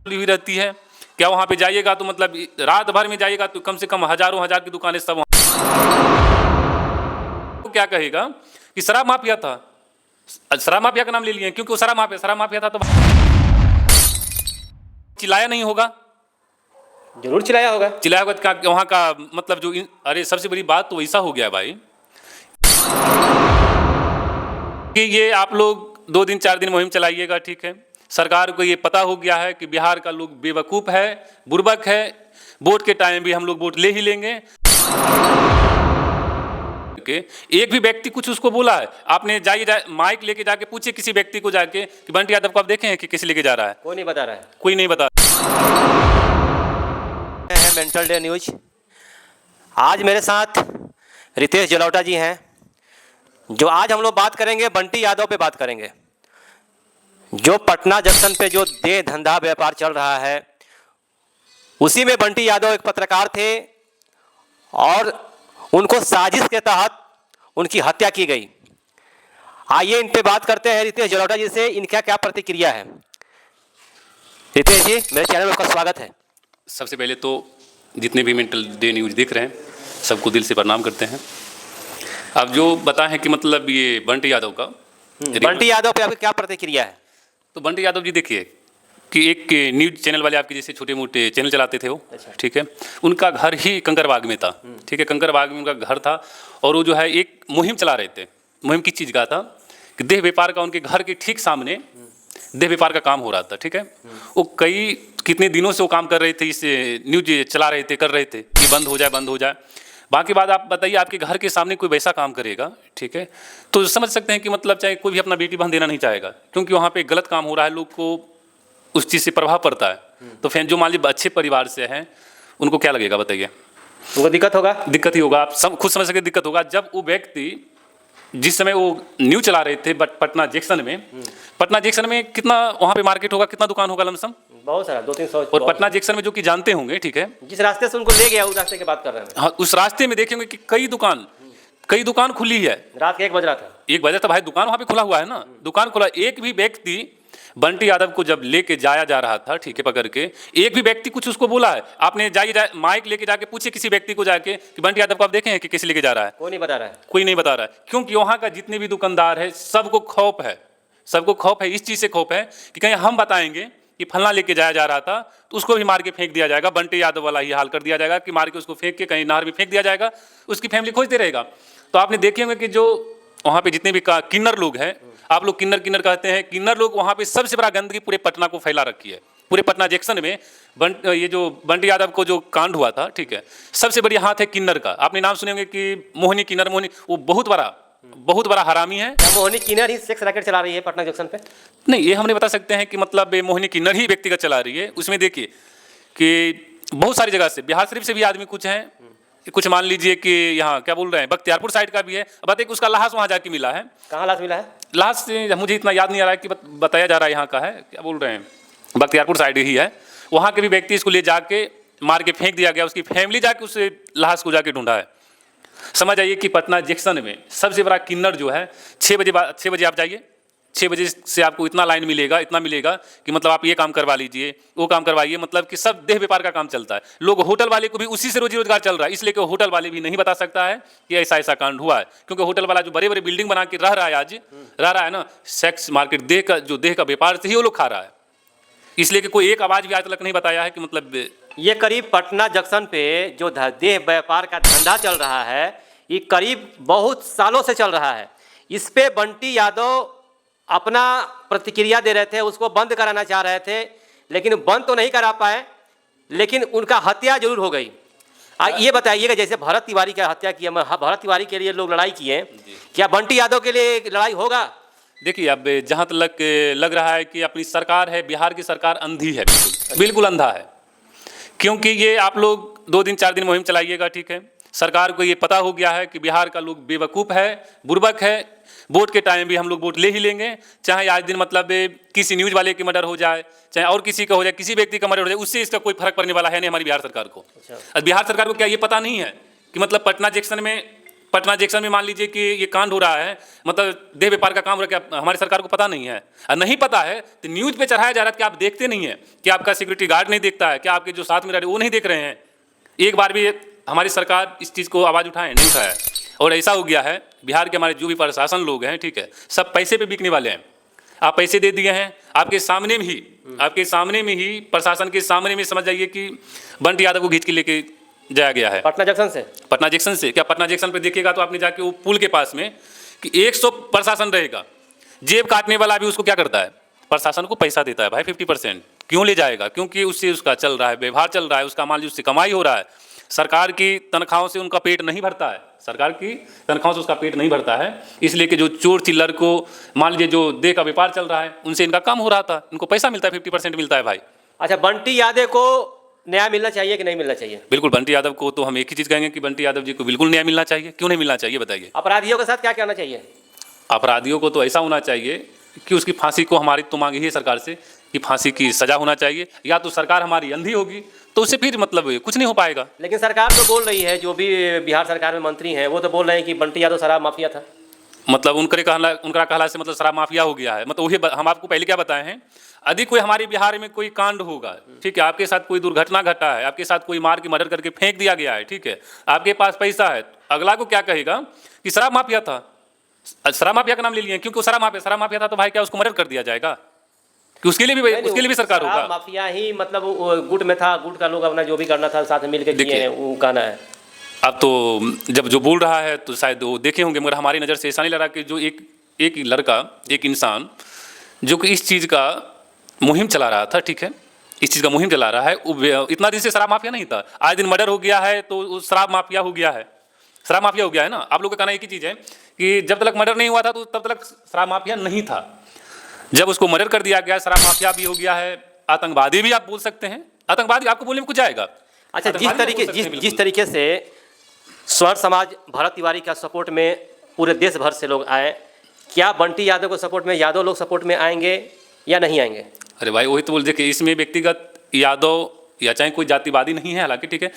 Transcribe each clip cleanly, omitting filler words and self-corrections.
हुई रहती है। क्या वहाँ पे जाइएगा तो मतलब रात भर में जाइएगा तो कम से कम हजारों हजार की दुकानें सब तो क्या कहेगा कि शराब माफिया था। शराब माफिया का नाम ले लिए क्योंकि वो शराब माफिया था तो चिल्लाया नहीं होगा। जरूर चिल्लाया होगा। चिल्लाया होगा क्या वहाँ का मतलब जो अरे सबसे बड़ी बात तो ऐसा हो गया भाई कि ये आप लोग 2 दिन 4 दिन मुहिम चलाइएगा, ठीक है। सरकार को ये पता हो गया है कि बिहार का लोग बेवकूफ़ है, बुर्बक है, वोट के टाइम भी हम लोग वोट ले ही लेंगे। एक भी व्यक्ति कुछ उसको बोला है, आपने माइक लेके जाके पूछे किसी व्यक्ति को जाके कि बंटी यादव को आप देखे हैं कि किसी लेके जा रहा है? कोई नहीं बता रहा है। कोई नहीं बता। है मेंटल डे न्यूज। आज मेरे साथ रितेश जलौटा जी हैं, जो आज हम लोग बात करेंगे बंटी यादव पे बात करेंगे। जो पटना जंक्शन पे जो देह धंधा व्यापार चल रहा है, उसी में बंटी यादव एक पत्रकार थे और उनको साजिश के तहत उनकी हत्या की गई। आइए इन पे बात करते हैं रितेश जलौटा जी से, इनका क्या प्रतिक्रिया है। रितेश जी, मेरे चैनल में आपका स्वागत है। सबसे पहले तो जितने भी मेंटल डे न्यूज देख रहे हैं सबको दिल से प्रणाम करते हैं। अब जो बताएं कि मतलब ये बंटी यादव का बंटी यादव पे आपकी क्या प्रतिक्रिया है? तो बंटी यादव जी देखिए कि एक न्यूज चैनल वाले आपके जैसे छोटे मोटे चैनल चलाते थे वो, ठीक है, उनका घर ही कंकरबाग में था, ठीक है, कंकरबाग में उनका घर था और वो जो है एक मुहिम चला रहे थे। मुहिम किस चीज़ का था कि देह व्यापार का, उनके घर के ठीक सामने देह व्यापार का काम हो रहा था, ठीक है। वो कितने दिनों से वो काम कर रहे थे, इस न्यूज चला रहे थे, कर रहे थे कि बंद हो जाए बंद हो जाए। बाकी बात आप बताइए, आपके घर के सामने कोई वैसा काम करेगा, ठीक है, तो समझ सकते हैं कि मतलब चाहे कोई भी अपना बेटी बहन देना नहीं चाहेगा, क्योंकि वहाँ पे गलत काम हो रहा है, लोग को उस चीज़ से प्रभाव पड़ता है। तो फिर जो मान लीजिए अच्छे परिवार से हैं उनको क्या लगेगा बताइए? उनको दिक्कत होगा, दिक्कत ही होगा। आप सब खुद समझ सके दिक्कत होगा। जब वो व्यक्ति जिस समय वो न्यूज चला रहे थे पटना जंक्शन में कितना वहाँ पे मार्केट होगा, कितना दुकान होगा लमसम? बहुत सारा, 200-300। और पटना जंक्शन में जो कि जानते होंगे, ठीक है, जिस रास्ते से उनको ले गया उस रास्ते की बात कर रहे हैं। हाँ, उस रास्ते में देखेंगे कि कई दुकान खुली है। रात के 1 बज रहा था। 1 बजे तो भाई दुकान वहाँ पे खुला हुआ है ना, दुकान खुला। एक भी व्यक्ति बंटी यादव को जब लेके जाया जा रहा था, ठीक है, पकड़ के, एक भी व्यक्ति कुछ उसको बोला है? आपने माइक लेके जाके पूछे किसी व्यक्ति को जाके कि बंटी यादव को आप देखे हैं कि किसी लेके जा रहा है? कोई नहीं बता रहा है। कोई नहीं बता रहा है, क्योंकि वहाँ का जितने भी दुकानदार है सबको खौफ है, इस चीज़ से खौफ है कि कहीं हम बताएंगे कि फलना लेके जाया जा रहा था तो उसको भी मार के फेंक दिया जाएगा। बंटी यादव वाला ही हाल कर दिया जाएगा कि मार के उसको फेंक के कहीं नहर में फेंक दिया जाएगा, उसकी फैमिली खोजते रहेगा। तो आपने देखे होंगे कि जो वहाँ पे जितने भी किन्नर लोग हैं, आप लोग किन्नर कहते हैं, किन्नर लोग वहाँ पे सबसे बड़ा गंदगी पूरे पटना को फैला रखी है। पूरे पटना जंक्शन में ये जो बंटी यादव को जो कांड हुआ था, ठीक है, सबसे बड़ी हाथ है किन्नर का। आपने नाम सुने होंगे कि मोहिनी किन्नर, वो बहुत बड़ा हरामी है। मोहिनी किन्नर ही सेक्स रैकेट चला रही है पटना जंक्शन पे? नहीं, ये हम नहीं बता सकते हैं कि मतलब मोहिनी किन्नर ही व्यक्तिगत चला रही है। उसमें देखिए कि बहुत सारी जगह से, बिहार शरीफ से भी आदमी कुछ हैं, कुछ मान लीजिए कि यहाँ क्या बोल रहे हैं बख्तियारपुर साइड का भी है। बताइए कि उसका लाश वहाँ जाके मिला है। कहाँ लाश मिला है? लाश मुझे इतना याद नहीं आ रहा है कि बताया जा रहा है यहाँ का है, क्या बोल रहे हैं, बख्तियारपुर साइड ही है। वहाँ के भी व्यक्ति इसको ले जाके मार के फेंक दिया गया, उसकी फैमिली जाके उस लाश को जाके ढूंढा है। समझ आइए कि पटना जंक्शन में सबसे बड़ा किन्नर जो है, 6 बजे आप जाइए, 6 बजे से आपको इतना लाइन मिलेगा, इतना मिलेगा कि मतलब आप ये काम करवा लीजिए, वो काम करवाइए, मतलब कि सब देह व्यापार का काम चलता है। लोग होटल वाले को भी उसी से रोजी रोजगार चल रहा है, इसलिए कि होटल वाले भी नहीं बता सकता है कि ऐसा कांड हुआ है, क्योंकि होटल वाला जो बड़े बड़े बिल्डिंग बना के रह रहा है ना, सेक्स मार्केट देह का व्यापार से ही वो लोग खा रहा है। इसलिए कि कोई एक आवाज़ भी आज तक नहीं बताया है कि मतलब ये करीब पटना जंक्शन पे जो देह व्यापार का धंधा चल रहा है, ये करीब बहुत सालों से चल रहा है। इस पे बंटी यादव अपना प्रतिक्रिया दे रहे थे, उसको बंद कराना चाह रहे थे, लेकिन बंद तो नहीं करा पाए, लेकिन उनका हत्या जरूर हो गई। ये बताइएगा, जैसे भरत तिवारी का हत्या किया, भरत तिवारी के लिए लोग लड़ाई किए, क्या बंटी यादव के लिए लड़ाई होगा? देखिए, अब जहाँ तक लग रहा है कि अपनी सरकार है, बिहार की सरकार अंधी है, बिल्कुल अंधा है। क्योंकि ये आप लोग 2 दिन 4 दिन मुहिम चलाइएगा, ठीक है, सरकार को ये पता हो गया है कि बिहार का लोग बेवकूफ़ है, बुर्बक है, वोट के टाइम भी हम लोग वोट ले ही लेंगे, चाहे आज दिन मतलब किसी न्यूज़ वाले की मर्डर हो जाए, चाहे और किसी का हो जाए, किसी व्यक्ति का मर्डर हो जाए, उससे इसका कोई फर्क पड़ने वाला है नहीं हमारी बिहार सरकार को। बिहार सरकार को क्या ये पता नहीं है कि मतलब पटना जंक्शन में पटना जंक्शन में मान लीजिए कि ये कांड हो रहा है, मतलब देह व्यापार का काम हो रहा है, क्या हमारी सरकार को पता नहीं है? और नहीं पता है तो न्यूज़ पे चढ़ाया जा रहा है कि आप देखते नहीं है, कि आपका सिक्योरिटी गार्ड नहीं देखता है, क्या आपके जो साथ में रह रहे वो नहीं देख रहे हैं? एक बार भी हमारी सरकार इस चीज़ को आवाज़ उठाए नहीं उठाया। और ऐसा हो गया है बिहार के हमारे जो भी प्रशासन लोग हैं, ठीक है, सब पैसे पे बिकने वाले हैं। आप पैसे दे दिए हैं, आपके सामने में ही प्रशासन के सामने में समझ जाइए कि बंटी यादव को खींच के लेके जाया गया है पटना जंक्शन से। क्या पटना जंक्शन पे देखिएगा तो आपने जाके वो पुल के पास में कि 100 प्रशासन रहेगा, जेब काटने वाला भी उसको क्या करता है, प्रशासन को पैसा देता है भाई 50%। क्यों ले जाएगा? क्योंकि उससे उसका चल रहा है, व्यवहार चल रहा है, उसका मान लीजिए उससे कमाई हो रहा है। सरकार की तनख्वाहों से उनका पेट नहीं भरता है, सरकार की तनख्वाहों से उसका पेट नहीं भरता है, इसलिए कि जो चोर चिल्लर को मान लीजिए जो देह का व्यापार चल रहा है उनसे इनका कम हो रहा था, इनको पैसा मिलता है, 50% मिलता है भाई। अच्छा, बंटी यादव को न्याय मिलना चाहिए कि नहीं मिलना चाहिए? बिल्कुल, बंटी यादव को तो हम एक ही चीज़ कहेंगे कि बंटी यादव जी को बिल्कुल न्याय मिलना चाहिए। क्यों नहीं मिलना चाहिए बताइए? अपराधियों के साथ क्या करना चाहिए? अपराधियों को तो ऐसा होना चाहिए कि उसकी फांसी को हमारी तो मांग ही है सरकार से कि फांसी की सज़ा होना चाहिए, या तो सरकार हमारी अंधी होगी तो उससे फिर मतलब कुछ नहीं हो पाएगा। लेकिन सरकार तो बोल रही है, जो भी बिहार सरकार में मंत्री हैं वो तो बोल रहे हैं कि बंटी यादव शराब माफिया था। मतलब उनका कहला से मतलब शराब माफिया हो गया है। मतलब वही हम आपको पहले क्या बताए हैं, यदि कोई हमारे बिहार में कोई कांड होगा, ठीक है, आपके साथ कोई दुर्घटना घटा है, आपके साथ कोई मार के मर्डर करके फेंक दिया गया है, ठीक है, आपके पास पैसा है, अगला को क्या कहेगा कि शराब माफिया था, शराब माफिया का नाम ले लिए क्योंकि वो शराब माफिया था, तो भाई क्या उसको मर्डर कर दिया जाएगा? कि उसके लिए भी सरकार होगा। माफिया ही मतलब गुट में था, गुट का लोग अपना जो भी करना था साथ में मिलकर किए हैं, वो कहना है। अब तो जब जो बोल रहा है तो शायद वो देखे होंगे, मगर हमारी नज़र से ऐसा नहीं लग रहा कि जो एक लड़का, एक इंसान जो कि इस चीज़ का मुहिम चला रहा था, ठीक है, इस चीज़ का मुहिम चला रहा है, वो इतना दिन से शराब माफिया नहीं था, आज दिन मर्डर हो गया है तो वो शराब माफिया हो गया है, शराब माफिया हो गया है ना। आप लोग का कहना एक ही चीज़ है कि जब तक मर्डर नहीं हुआ था तो तब तक शराब माफिया नहीं था, जब उसको मर्डर कर दिया गया शराब माफिया भी हो गया है, आतंकवादी भी आप बोल सकते हैं, आतंकवादी आपको बोलने में कुछ जाएगा। अच्छा, जिस तरीके से स्वर्ण समाज भरत तिवारी का सपोर्ट में पूरे देश भर से लोग आए, क्या बंटी यादव को सपोर्ट में यादव लोग सपोर्ट में आएंगे या नहीं आएंगे? अरे भाई वही तो बोल, देखिए इसमें व्यक्तिगत यादव या चाहे कोई जातिवादी नहीं है हालांकि, ठीक है,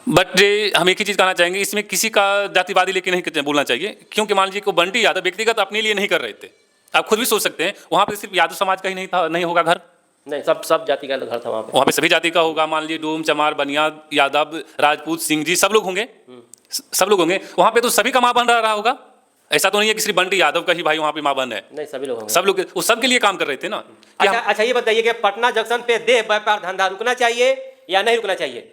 बट हम एक ही चीज़ कहना चाहेंगे, इसमें किसी का जातिवादी लेके नहीं बोलना चाहिए, क्योंकि मान लीजिए को बंटी यादव व्यक्तिगत अपने लिए नहीं कर रहे थे, आप खुद भी सोच सकते हैं, वहाँ पे सिर्फ यादव समाज का ही नहीं होगा घर, नहीं सब जाति का घर था वहाँ पे सभी जाति का होगा, मान लीजिए डोम, चमार, बनिया, यादव, राजपूत, सिंह जी सब लोग होंगे, वहाँ पे तो सभी का माँ बन रहा होगा। ऐसा तो नहीं है कि सिर्फ बंटी यादव का ही भाई वहाँ पे माँ बन है, नहीं सभी लोग होंगे, सब लोग वो सबके लिए काम कर रहे थे ना। अच्छा, ये बताइए कि पटना जंक्शन पे देह व्यापार धंधा रुकना चाहिए या नहीं रुकना चाहिए?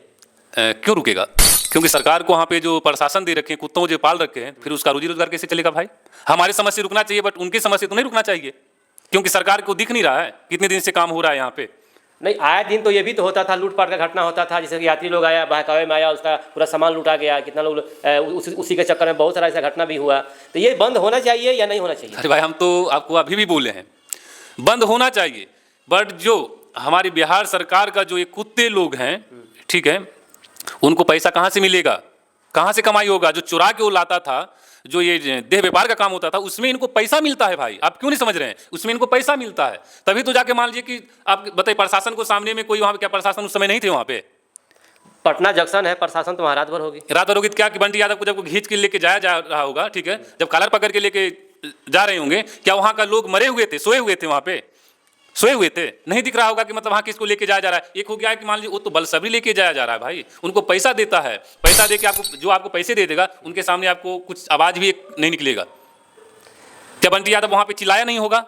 क्यों रुकेगा? क्योंकि सरकार को वहाँ पे जो प्रशासन दे रखे हैं, कुत्तों जो पाल रखे हैं, फिर उसका रोजी रोजगार कैसे चलेगा भाई? हमारी समझ से रुकना चाहिए, बट उनकी समझ से तो नहीं रुकना चाहिए, क्योंकि सरकार को दिख नहीं रहा है कितने दिन से काम हो रहा है यहाँ पे। नहीं, आए दिन तो ये भी तो होता था, लूटपाट का घटना होता था, जैसे कि यात्री लोग आया, बहकावे में आया, उसका पूरा सामान लूटा गया, कितना लोग उसी के चक्कर में बहुत सारा ऐसा घटना भी हुआ। तो ये बंद होना चाहिए या नहीं होना चाहिए? अरे भाई हम तो आपको अभी भी बोले हैं बंद होना चाहिए, बट जो हमारी बिहार सरकार का जो ये कुत्ते लोग हैं, ठीक है, उनको पैसा कहाँ से मिलेगा, कहाँ से कमाई होगा? जो चुरा के वो लाता था, जो ये देह व्यापार का काम होता था, उसमें इनको पैसा मिलता है भाई, आप क्यों नहीं समझ रहे हैं? उसमें इनको पैसा मिलता है, तभी तो जाके मान लीजिए कि आप बताइए प्रशासन को सामने में कोई वहाँ पे, क्या प्रशासन उस समय नहीं थे वहाँ पे? पटना जंक्शन है, प्रशासन तो वहाँ रात भर होगी, तो क्या कि बंटी यादव को जब खींच के लेके जाया जा रहा होगा, ठीक है, जब कॉलर पकड़ के लेके जा रहे होंगे, क्या वहाँ का लोग मरे हुए थे, सोए हुए थे, वहाँ पे सोए हुए थे? नहीं दिख रहा होगा कि मतलब वहाँ किसको लेके जाया जा रहा है। एक हो गया है कि मान लीजिए वो तो बलसबरी लेके जाया जा रहा है भाई, उनको पैसा देता है, पैसा दे के आपको, जो आपको पैसे दे देगा उनके सामने आपको कुछ आवाज़ भी नहीं निकलेगा। क्या बंटी यादव वहाँ पे चिल्लाया नहीं होगा?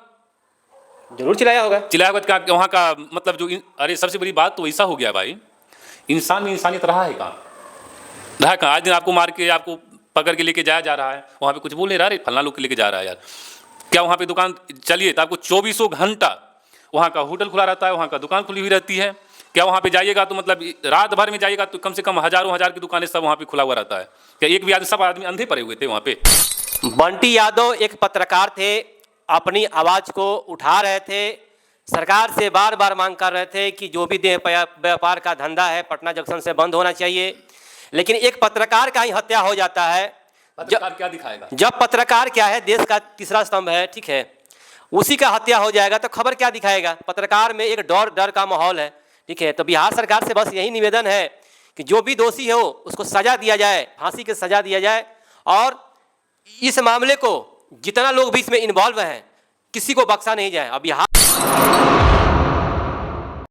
जरूर चिल्लाया होगा। क्या वहाँ का मतलब जो, अरे सबसे बड़ी बात तो ऐसा हो गया भाई, इंसान में इंसानियत रहा है कहाँ? आज दिन आपको मार के आपको पकड़ के लेके जाया जा रहा है, वहाँ पे कुछ बोल नहीं रहा, अरे फलना लोग के लेके जा रहा है यार। क्या वहाँ पे दुकान चलिए तो आपको 24 घंटा वहाँ का होटल खुला रहता है, वहाँ का दुकान खुली हुई रहती है। क्या वहाँ पे जाइएगा तो मतलब रात भर में जाइएगा तो कम से कम हजारों हजार की दुकानें सब वहाँ पे खुला हुआ रहता है? क्या एक भी आदमी, सब आदमी अंधे पड़े हुए थे वहाँ पे? बंटी यादव एक पत्रकार थे, अपनी आवाज़ को उठा रहे थे, सरकार से बार बार मांग कर रहे थे कि जो भी देह व्यापार का धंधा है पटना जंक्शन से बंद होना चाहिए। लेकिन एक पत्रकार का ही हत्या हो जाता है, पत्रकार क्या दिखाएगा? जब पत्रकार क्या है, देश का तीसरा स्तंभ है, ठीक है, उसी का हत्या हो जाएगा तो खबर क्या दिखाएगा? पत्रकार में एक डर का माहौल है, ठीक है। तो बिहार सरकार से बस यही निवेदन है कि जो भी दोषी हो उसको सजा दिया जाए, फांसी की सजा दिया जाए, और इस मामले को जितना लोग भी इसमें इन्वॉल्व हैं, किसी को बख्शा नहीं जाए। अब यहाँ